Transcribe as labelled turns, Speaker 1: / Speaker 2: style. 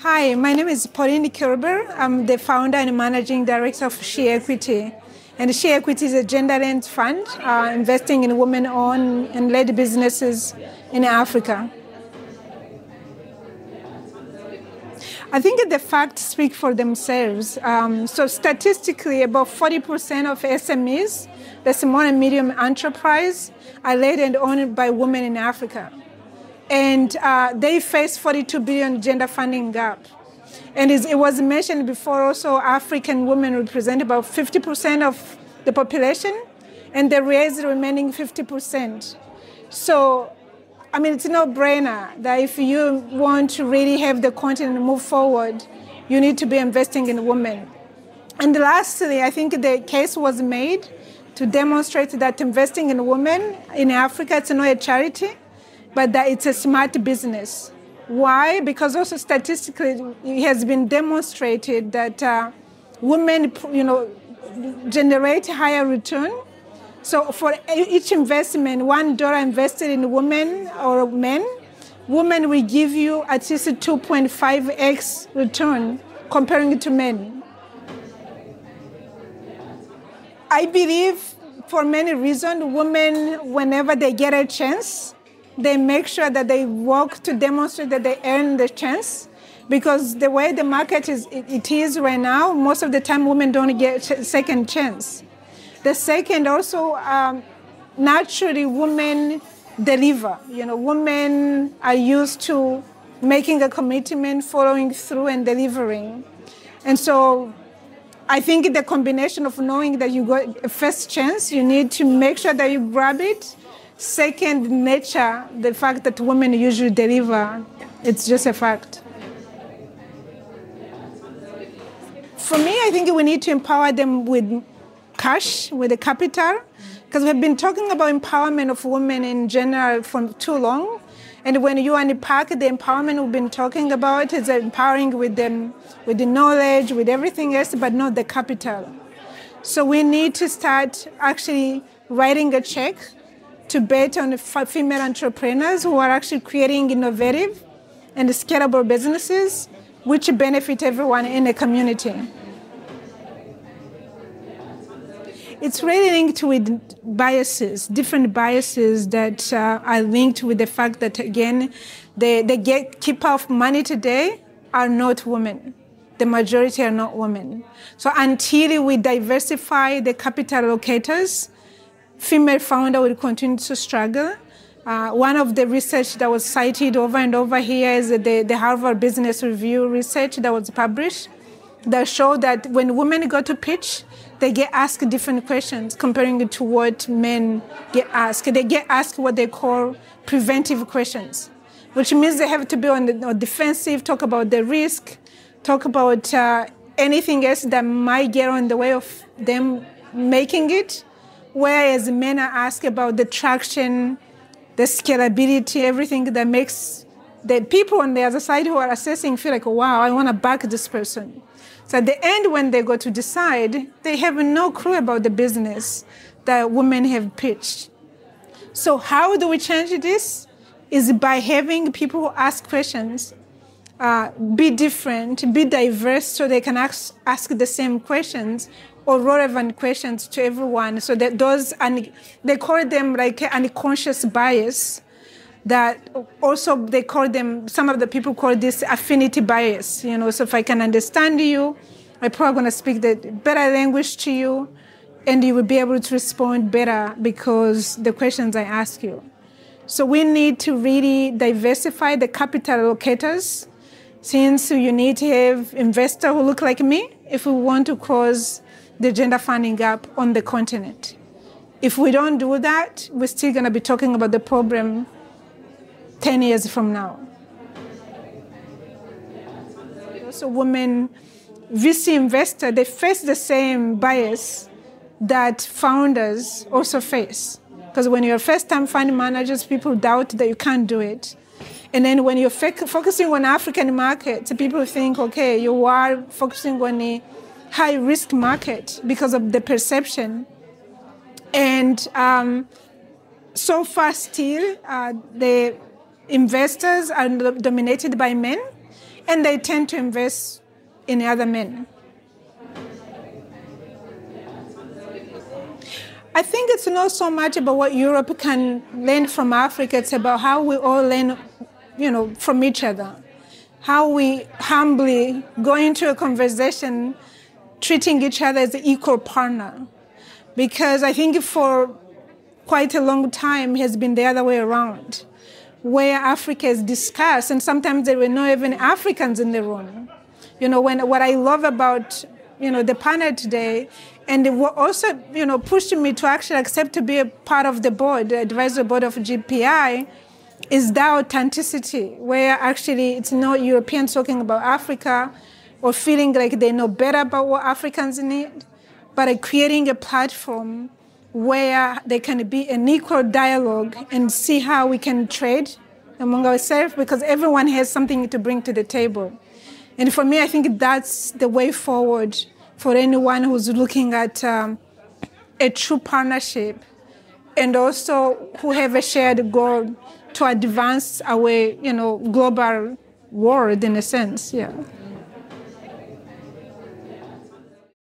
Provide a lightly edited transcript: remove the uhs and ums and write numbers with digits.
Speaker 1: Hi, my name is Pauline Koelbl. I'm the founder and managing director of ShEquity. And ShEquity is a gender-linked fund investing in women-owned and led businesses in Africa. I think the facts speak for themselves. So statistically, about 40% of SMEs, the small and medium enterprise, are led and owned by women in Africa. And they face 42 billion gender funding gap. And it was mentioned before also, African women represent about 50% of the population, and they raise the remaining 50%. So, I mean, it's a no-brainer that if you want to really have the continent move forward, you need to be investing in women. And lastly, I think the case was made to demonstrate that investing in women in Africa, it's not a charity, but that it's a smart business. Why? Because also statistically, it has been demonstrated that women, generate higher return. So for each investment, $1 invested in women or men, women will give you at least a 2.5x return comparing it to men. I believe for many reasons, women, whenever they get a chance, they make sure that they work to demonstrate that they earn the chance. Because the way the market is right now, most of the time women don't get a second chance. The second also, naturally women deliver. Women are used to making a commitment, following through and delivering. And so I think the combination of knowing that you got a first chance, you need to make sure that you grab it. Second, nature, the fact that women usually deliver, it's just a fact. For me, I think we need to empower them with cash, with the capital, because we've been talking about empowerment of women in general for too long. And when you unpack the empowerment we've been talking about, it's empowering with them, with the knowledge, with everything else, but not the capital. So we need to start actually writing a check to bet on female entrepreneurs who are actually creating innovative and scalable businesses which benefit everyone in the community. It's really linked with biases, different biases that are linked with the fact that, again, the gatekeeper of money today are not women. The majority are not women. So until we diversify the capital allocators, female founder will continue to struggle. One of the research that was cited over and over here is the Harvard Business Review research that was published that showed that when women go to pitch, they get asked different questions comparing it to what men get asked. They get asked what they call preventive questions, which means they have to be on the defensive, talk about the risk, talk about anything else that might get on the way of them making it. Whereas men are asked about the traction, the scalability, everything that makes the people on the other side who are assessing feel like, wow, I want to back this person. So at the end, when they go to decide, they have no clue about the business that women have pitched. So how do we change this? Is by having people who ask questions, be different, be diverse, so they can ask the same questions or relevant questions to everyone. So that those, and they call them like unconscious bias, that also they call them, some of the people call this affinity bias. So if I can understand you, I'm probably going to speak the better language to you, and you will be able to respond better because the questions I ask you. So we need to really diversify the capital allocators, since you need to have investors who look like me if we want to close the gender funding gap on the continent. If we don't do that, we're still going to be talking about the problem 10 years from now. Also, women VC investors, they face the same bias that founders also face. Because when you're first-time fund managers, people doubt that you can't do it. And then when you're focusing on African markets, people think, okay, you are focusing on a high-risk market because of the perception. And so far still, the investors are dominated by men. and they tend to invest in other men. I think it's not so much about what Europe can learn from Africa. It's about how we all learn, from each other. How we humbly go into a conversation treating each other as an equal partner. Because I think for quite a long time it has been the other way around, where Africa is discussed, and sometimes there were not even Africans in the room. What I love about, the panel today, and what also, pushed me to actually accept to be a part of the board, the advisory board of GPI, is that authenticity, where actually it's not Europeans talking about Africa or feeling like they know better about what Africans need, but creating a platform where there can be an equal dialogue and see how we can trade among ourselves, because everyone has something to bring to the table. And for me, I think that's the way forward for anyone who's looking at a true partnership and also who have a shared goal to advance our, global world in a sense, yeah.